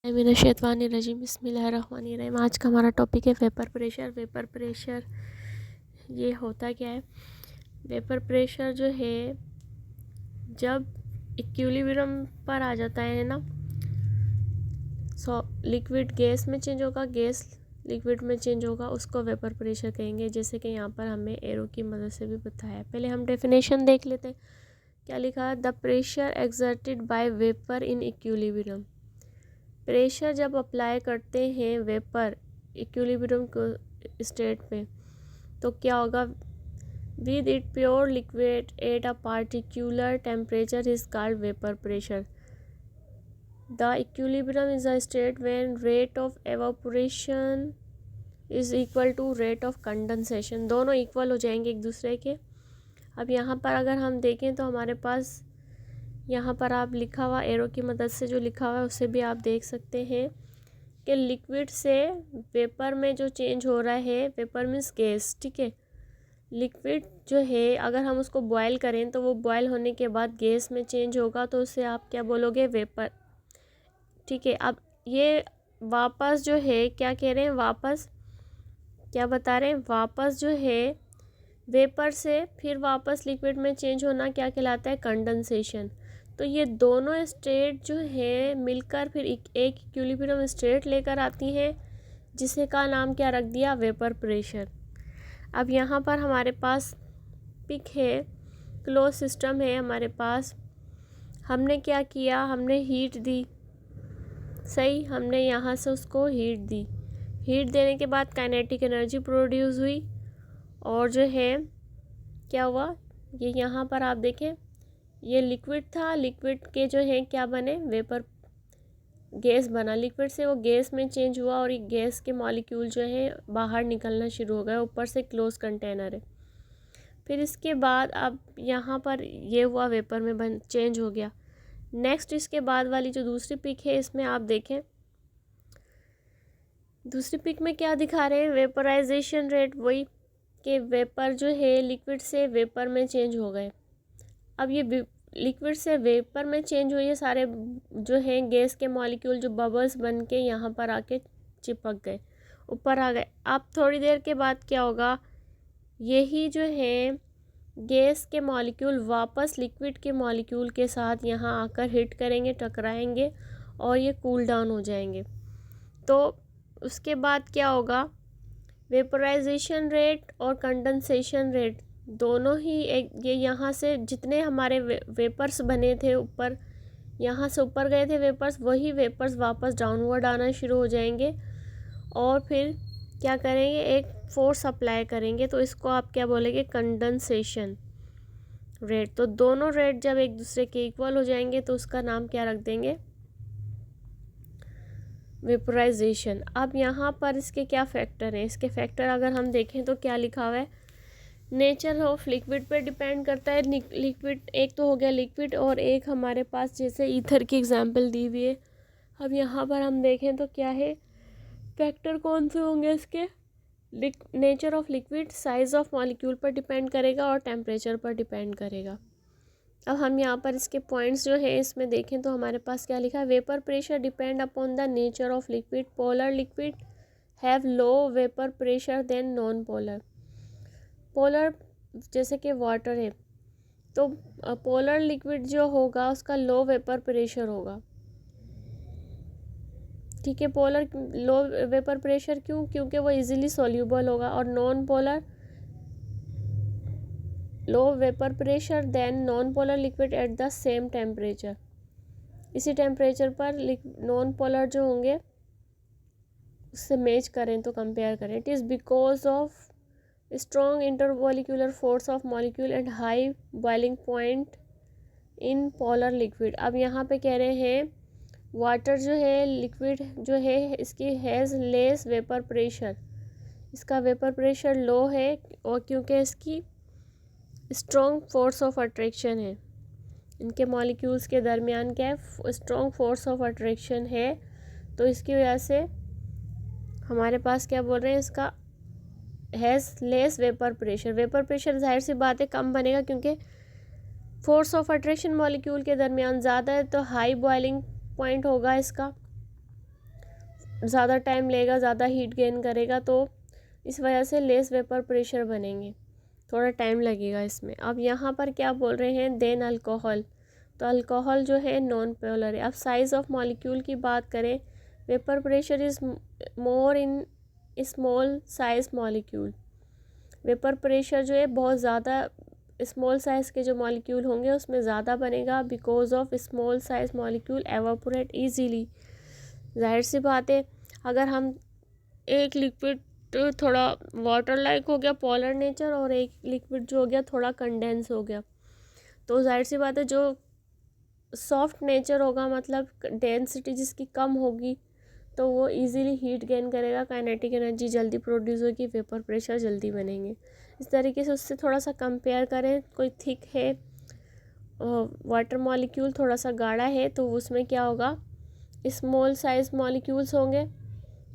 मिनश्शैतानिर्रजीम बिस्मिल्लाहिर्रहमानिर्रहीम। आज का हमारा टॉपिक है वेपर प्रेशर। वेपर प्रेशर ये होता क्या है? वेपर प्रेशर जो है जब इक्विलिब्रियम पर आ जाता है ना, लिक्विड गैस में चेंज होगा, गैस लिक्विड में चेंज होगा, उसको वेपर प्रेशर कहेंगे। जैसे कि यहाँ पर हमें एरो की मदद से भी बताया है। पहले हम डेफिनेशन देख लेते हैं। क्या लिखा है? The pressure exerted by vapour in equilibrium. Pressure जब अप्लाई करते हैं वेपर इक्विलिब्रियम को स्टेट में, तो क्या होगा? With it pure liquid at a particular temperature is called vapour pressure. The equilibrium is a state when rate of evaporation is equal to rate of condensation. दोनों equal हो जाएंगे एक दूसरे के। अब यहाँ पर अगर हम देखें तो हमारे पास यहाँ पर आप लिखा हुआ एरो की मदद से जो लिखा हुआ है उससे भी आप देख सकते हैं कि लिक्विड से वेपर में जो चेंज हो रहा है, वेपर मीन्स गैस, ठीक है। लिक्विड जो है अगर हम उसको बॉयल करें तो वो बॉयल होने के बाद गैस में चेंज होगा, तो उसे आप क्या बोलोगे? वेपर, ठीक है। अब ये वापस जो है क्या कह रहे हैं? वापस क्या बता रहे हैं? वापस जो है वेपर से फिर वापस लिक्विड में चेंज होना क्या कहलाता है? कंडेंसेशन। तो ये दोनों स्टेट जो है मिलकर फिर एक इक्विलिब्रियम स्टेट लेकर आती हैं, जिसे का नाम क्या रख दिया? Vapour pressure. अब यहाँ पर हमारे पास पिक है, क्लोज सिस्टम है हमारे पास। हमने क्या किया? हमने हीट दी, सही। हमने यहाँ से उसको हीट दी। हीट देने के बाद काइनेटिक एनर्जी प्रोड्यूस हुई, और जो है क्या हुआ? ये यहाँ पर आप देखें, ये लिक्विड था, लिक्विड के जो है क्या बने? वेपर, गैस बना। लिक्विड से वो गैस में चेंज हुआ और ये गैस के मॉलिक्यूल जो है बाहर निकलना शुरू हो गए। ऊपर से क्लोज कंटेनर है। फिर इसके बाद अब यहाँ पर ये हुआ, वेपर में चेंज हो गया। नेक्स्ट इसके बाद वाली जो दूसरी पिक है, इसमें आप देखें, दूसरी पिक में क्या दिखा रहे हैं? वेपराइजेशन रेट, वही कि वेपर जो है लिक्विड से वेपर में चेंज हो गए। अब ये लिक्विड से वेपर में चेंज हुए, ये सारे जो हैं गैस के मॉलिक्यूल जो बबल्स बन के यहाँ पर आके चिपक गए, ऊपर आ गए। अब थोड़ी देर के बाद क्या होगा? यही जो है गैस के मॉलिक्यूल वापस लिक्विड के मॉलिक्यूल के साथ यहाँ आकर हिट करेंगे, टकराएंगे, और ये कूल डाउन हो जाएंगे। तो उसके बाद क्या होगा? वेपराइजेशन रेट और कंडेंसेशन रेट दोनों ही एक, ये यहाँ से जितने हमारे वेपर्स बने थे ऊपर, यहाँ से ऊपर गए थे वेपर्स, वही वेपर्स वापस डाउनवर्ड आना शुरू हो जाएंगे, और फिर क्या करेंगे? एक फोर्स अप्लाई करेंगे। तो इसको आप क्या बोलेंगे? Condensation rate. तो दोनों रेट जब एक दूसरे के इक्वल हो जाएंगे तो उसका नाम क्या रख देंगे? वेपराइजेशन। अब यहाँ पर इसके क्या फैक्टर हैं? इसके फैक्टर अगर हम देखें तो क्या लिखा हुआ है? नेचर ऑफ लिक्विड पे डिपेंड करता है। लिक्विड एक तो हो गया लिक्विड, और एक हमारे पास जैसे ईथर की एग्जांपल दी हुई है। अब यहाँ पर हम देखें तो क्या है? फैक्टर कौन से होंगे इसके? Nature of liquid, size of molecule पर डिपेंड करेगा, और टेम्परेचर पर डिपेंड करेगा। अब हम यहाँ पर इसके पॉइंट्स जो है इसमें देखें तो हमारे पास क्या लिखा है? Vapour pressure depend upon the nature of liquid. Polar liquid have low vapour pressure than non polar. Polar जैसे कि वाटर है, तो पोलर लिक्विड जो होगा उसका लो वेपर प्रेशर होगा, ठीक है। पोलर लो वेपर प्रेशर क्यों? क्योंकि वो इजीली सॉल्यूबल होगा। और non polar low vapour pressure than non polar liquid at the same temperature. इसी टेम्परेचर पर नॉन पोलर जो होंगे उससे मैच करें तो कंपेयर करें। It is because of strong intermolecular force of molecule and high boiling point in polar liquid. अब यहाँ पे कह रहे हैं वाटर जो है, लिक्विड जो है, इसकी हैज़ लेस वेपर प्रेशर, इसका वेपर प्रेशर लो है, और क्योंकि इसकी स्ट्रॉन्ग फोर्स ऑफ अट्रैक्शन है, इनके मॉलिक्यूल्स के दरमियान क्या है? स्ट्रॉन्ग फोर्स ऑफ अट्रैक्शन है। तो इसकी वजह से हमारे पास क्या बोल रहे हैं? इसका has less vapour pressure. Vapour pressure जाहिर सी बात है कम बनेगा, क्योंकि फोर्स ऑफ अट्रैक्शन मॉलिक्यूल के दरमियान ज़्यादा है, तो हाई बॉइलिंग पॉइंट होगा इसका। ज़्यादा टाइम लेगा, ज़्यादा हीट गेन करेगा, तो इस वजह से लेस वेपर प्रेशर बनेंगे, थोड़ा टाइम लगेगा इसमें। अब यहाँ पर क्या बोल रहे हैं, देन अल्कोहल, तो अल्कोहल जो है नॉन पोलर है। अब साइज़ ऑफ मॉलिक्यूल की बात करें, vapour pressure is more in small size molecule. Vapour pressure जो है बहुत ज़्यादा स्मॉल साइज़ के जो मॉलिक्यूल होंगे उसमें ज़्यादा बनेगा, because of small size molecule evaporate easily. जाहिर सी बात है, अगर हम एक लिक्विड थोड़ा वाटर लाइक हो गया पोलर नेचर, और एक लिक्विड जो हो गया थोड़ा कंडेंस हो गया, तो जाहिर सी बात है जो सॉफ्ट नेचर होगा, मतलब डेंसिटी जिसकी कम होगी, तो वो इजीली हीट गेन करेगा, काइनेटिक एनर्जी जल्दी प्रोड्यूस होगी, वेपर प्रेशर जल्दी बनेंगे। इस तरीके से उससे थोड़ा सा कंपेयर करें, कोई थिक है वाटर मॉलिक्यूल, थोड़ा सा गाढ़ा है, तो उसमें क्या होगा, स्मॉल साइज मॉलिक्यूल्स होंगे,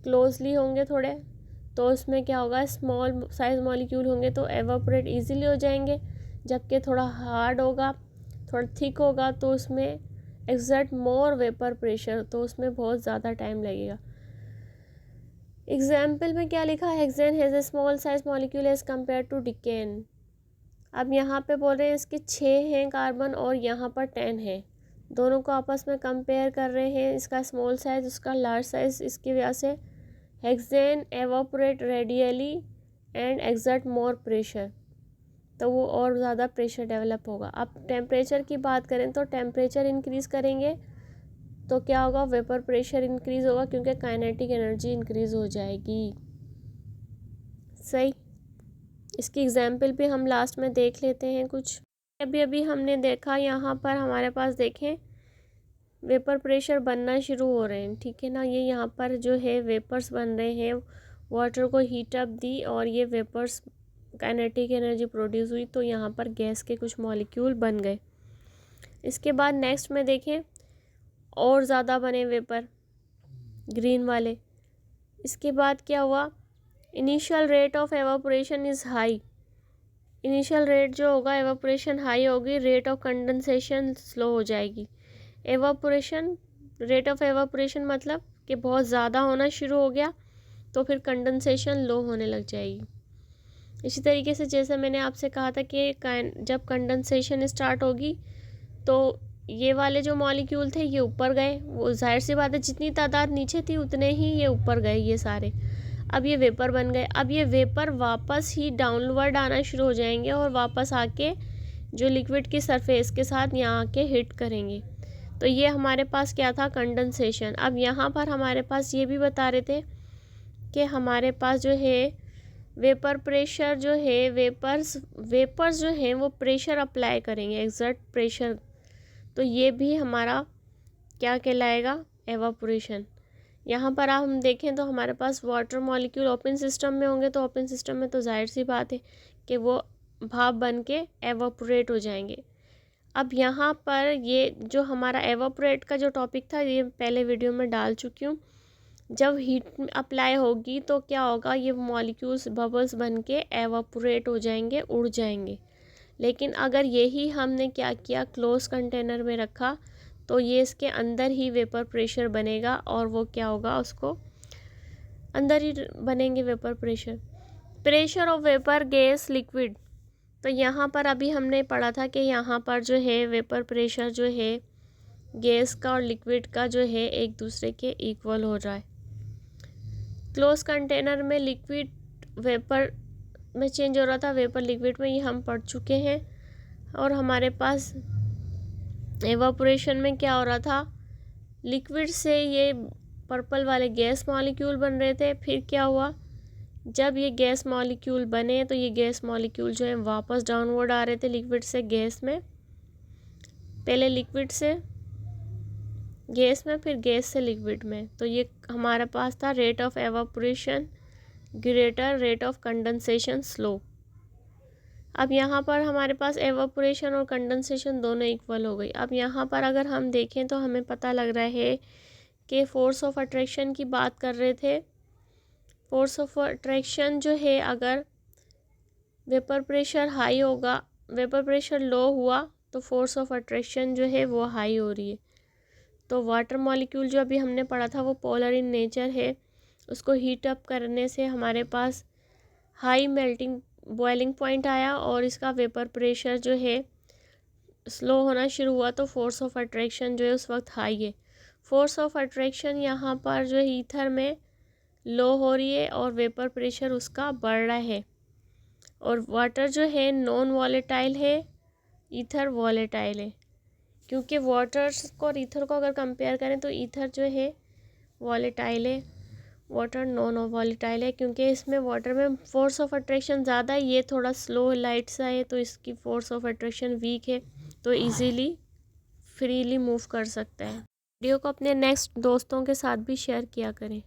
क्लोजली होंगे थोड़े, तो उसमें क्या होगा, स्मॉल साइज मॉलिक्यूल होंगे तो एवापोरेट इजीली हो जाएंगे। जबकि थोड़ा हार्ड होगा, थोड़ा थिक होगा, तो उसमें एक्सर्ट मोर वेपर प्रेशर, तो उसमें बहुत ज़्यादा टाइम लगेगा। एग्जाम्पल में क्या लिखा है, hexane has a small size molecule as compare to decane. अब यहाँ पे बोल रहे हैं इसके 6 हैं कार्बन और यहाँ पर 10 है, दोनों को आपस में कंपेयर कर रहे हैं, इसका स्मॉल साइज उसका लार्ज साइज, इसकी वजह से hexane evaporate radially and exert more pressure, तो वो और ज़्यादा प्रेशर डेवलप होगा। अब टेम्परेचर की बात करें तो टेम्परेचर इंक्रीज़ करेंगे तो क्या होगा, वेपर प्रेशर इंक्रीज़ होगा, क्योंकि काइनेटिक एनर्जी इंक्रीज़ हो जाएगी। सही, इसकी एग्जाम्पल भी हम लास्ट में देख लेते हैं कुछ। अभी हमने देखा यहाँ पर हमारे पास देखें वेपर प्रेशर बनना शुरू हो रहे हैं, ठीक है ना। ये यहाँ पर जो है वेपर्स बन रहे हैं, वाटर को हीट अप दी और ये वेपर्स काइनेटिक एनर्जी प्रोड्यूस हुई, तो यहाँ पर गैस के कुछ मॉलिक्यूल बन गए। इसके बाद नेक्स्ट में देखें और ज़्यादा बने वेपर, ग्रीन वाले। इसके बाद क्या हुआ, initial rate of evaporation is high, initial rate जो होगा एवापोरेशन हाई होगी, रेट ऑफ कंडेंसेशन स्लो हो जाएगी। एवापोरेशन, रेट ऑफ एवापोरेशन मतलब कि बहुत ज़्यादा होना शुरू हो गया, तो फिर कंडेंसेशन लो होने लग जाएगी। इसी तरीके से जैसे मैंने आपसे कहा था कि जब कंडेंसेशन स्टार्ट होगी तो ये वाले जो मॉलिक्यूल थे ये ऊपर गए, वो जाहिर सी बात है जितनी तादाद नीचे थी उतने ही ये ऊपर गए ये सारे। अब ये वेपर बन गए, अब ये वेपर वापस ही डाउनवर्ड आना शुरू हो जाएंगे और वापस आके जो लिक्विड की सरफेस के साथ यहाँ आके हिट करेंगे। तो ये हमारे पास क्या था, कंडेंसेशन। अब यहाँ पर हमारे पास ये भी बता रहे थे कि हमारे पास जो है वेपर प्रेशर जो है, वेपर्स जो हैं वो प्रेशर अप्लाई करेंगे, एक्सर्ट प्रेशर, तो ये भी हमारा क्या कहलाएगा, एवापोरेशन। यहाँ पर आप हम देखें तो हमारे पास वाटर मॉलिक्यूल ओपन सिस्टम में होंगे, तो ओपन सिस्टम में तो जाहिर सी बात है कि वो भाप बन के एवापोरेट हो जाएंगे। अब यहाँ पर ये जो हमारा एवापोरेट का जो टॉपिक था ये पहले वीडियो में डाल चुकी हूँ। जब हीट अप्लाई होगी तो क्या होगा, ये मॉलिक्यूल्स बबल्स बन के एवापोरेट हो जाएंगे, उड़ जाएंगे। लेकिन अगर यही हमने क्या किया, क्लोज कंटेनर में रखा, तो ये इसके अंदर ही वेपर प्रेशर बनेगा और वो क्या होगा, उसको अंदर ही बनेंगे vapour pressure. Pressure of vapour gas liquid, तो यहाँ पर अभी हमने पढ़ा था कि यहाँ पर जो है वेपर प्रेशर जो है गैस का और लिक्विड का जो है एक दूसरे के इक्वल हो रहा है। क्लोज कंटेनर में लिक्विड वेपर में चेंज हो रहा था, वेपर लिक्विड में, ये हम पढ़ चुके हैं। और हमारे पास एवापोरेशन में क्या हो रहा था, लिक्विड से ये पर्पल वाले गैस मॉलिक्यूल बन रहे थे। फिर क्या हुआ, जब ये गैस मॉलिक्यूल बने तो ये गैस मॉलिक्यूल जो है वापस डाउनवर्ड आ रहे थे लिक्विड से गैस में, पहले लिक्विड से गैस में, फिर गैस से लिक्विड में। तो ये हमारे पास था rate of evaporation greater, rate of condensation slow. अब यहाँ पर हमारे पास एवापोरेशन और कंडेंसेशन दोनों इक्वल हो गई। अब यहाँ पर अगर हम देखें तो हमें पता लग रहा है कि फोर्स ऑफ अट्रैक्शन की बात कर रहे थे। फोर्स ऑफ अट्रैक्शन जो है, अगर वेपर प्रेशर हाई होगा, वेपर प्रेशर लो हुआ तो फोर्स ऑफ अट्रैक्शन जो है वो हाई हो रही है। तो वाटर मॉलिक्यूल जो अभी हमने पढ़ा था वो पोलर इन नेचर है, उसको हीट अप करने से हमारे पास हाई मेल्टिंग बॉइलिंग पॉइंट आया और इसका वेपर प्रेशर जो है स्लो होना शुरू हुआ, तो फोर्स ऑफ अट्रैक्शन जो है उस वक्त हाई है। फोर्स ऑफ अट्रैक्शन यहाँ पर जो है ईथर में लो हो रही है और वेपर प्रेशर उसका बढ़ रहा है। और वाटर जो है नॉन वॉलेटाइल है, ईथर वॉलेटाइल है। क्योंकि वाटर्स को और ईथर को अगर कंपेयर करें तो ईथर जो है वॉलेटाइल है, वाटर नॉन वॉलेटाइल है। क्योंकि इसमें वाटर में फोर्स ऑफ अट्रैक्शन ज़्यादा है, ये थोड़ा स्लो लाइट सा है, तो इसकी फोर्स ऑफ अट्रैक्शन वीक है, तो इजीली फ्रीली मूव कर सकता है। वीडियो को अपने नेक्स्ट दोस्तों के साथ भी शेयर किया करें।